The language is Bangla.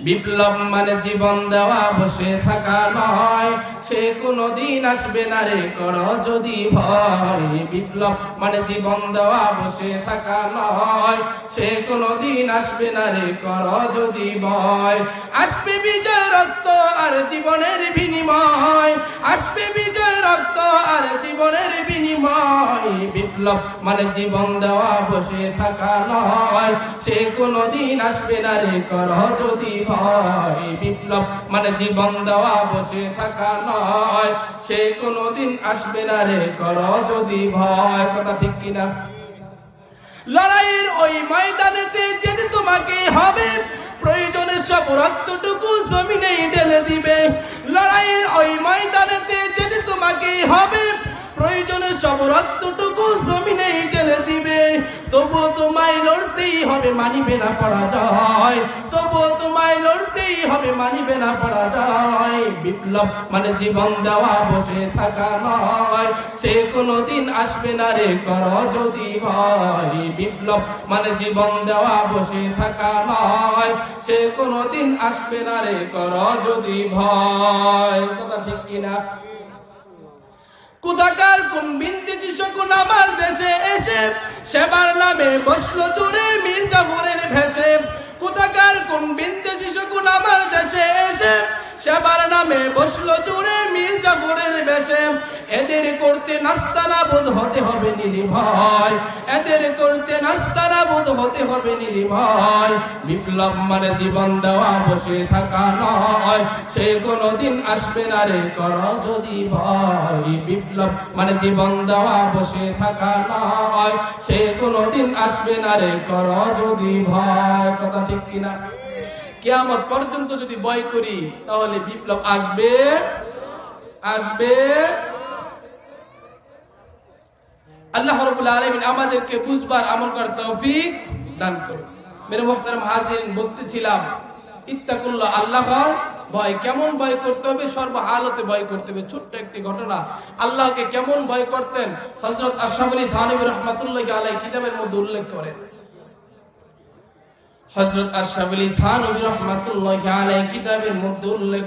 বিপ্লব মানে জীবন দেওয়া, বসে থাকা নয়, সে কোনদিন আসবে না রে কর যদি ভয়। বিপ্লব মানে জীবন দেওয়া, বসে থাকা নয়, সে কোনদিন আসবে না রে কর যদি ভয়। আসবে বিজয় রক্ত আর জীবনের বিনিময়, আসবে বিজয় রক্ত আর জীবনের বিনিময়। বিপ্লব মানে জীবন দেওয়া, বসে থাকা নয়, সে কোনদিন আসবে না রে কর যদি ভয়। বিপ্লব মানে জীবন দেওয়া, বসে থাকা নয়, সে কোনদিন আসবে না রে কর যদি ভয়। কথা ঠিক কিনা? লড়াইয়ের ওই ময়দানেতে যেতে তোমাকে হবে, প্রয়োজনে সব রক্তটুকু জমিনে ঢেলে দিবে। লড়াইয়ের ওই ময়দানেতে যেতে তোমাকে হবে, প্রয়োজনে সব রক্তটুকু জমিনে ঢেলে দিবে। তবুও তোমায় লড়তেই হবে, মানিবে না পরাজয়। তবুও তোমায় লড়তেই হবে, মানিবে না পরাজয়। বিপ্লব মানে জীবন দেওয়া, বসে থাকা নয়, সে কোনদিন আসবে না রে কর যদি ভয়। বিপ্লব মানে জীবন দেওয়া, বসে থাকা নয়, সে কোনদিন আসবে না রে কর যদি ভয়। কথা ঠিক কিনা? কোথাকার কোন বিন্দেশি শকুন আমার দেশে এসে সেবার নামে বসলো জুড়ে মীর জাফরের ভেসে। কোথাকার কোন বিন্দেশি শকুন আমার দেশে এসে সেবার নামে বসলো জুড়ে মীর জাফরের ভেসে। এদের করতে নাস্তানাবুদ হতে হবে নির্ভয়, এদের করতে নাস্তানাবুদ হতে হবে নির্ভয়। বিপ্লব মানে জীবন দেওয়া, বসে থাকা নয়, সে কোনদিন আসবে না রে কর যদি ভয়। বিপ্লব মানে জীবন দেওয়া, বসে থাকা নয়, সে কোনদিন আসবে না রে কর যদি ভয়। কথা ঠিক কিনা? কিয়ামত পর্যন্ত যদি ভয় করি তাহলে বিপ্লব আসবে, আসবে। আল্লাহ রাব্বুল আলামিন আমাদেরকে বুঝবার, আমল করার তৌফিক দান করুন। মেরে মুহতারাম হাজিরিন, বলতেছিলাম ইত্তাকুল্লাহ, আল্লাহর ভয়। কেমন ভয় করতে হবে? সর্বহালতে ভয় করতে হবে। ছোট্ট একটি ঘটনা, আল্লাহকে কেমন ভয় করতেন হযরত আশরাফ আলী থানভী রাহমাতুল্লাহি আলাইহি কিতাবের মধ্যে উল্লেখ করেন। হযরত আশরাফ আলী থানভী রাহমাতুল্লাহি আলাইহি কিতাবের মধ্যে উল্লেখ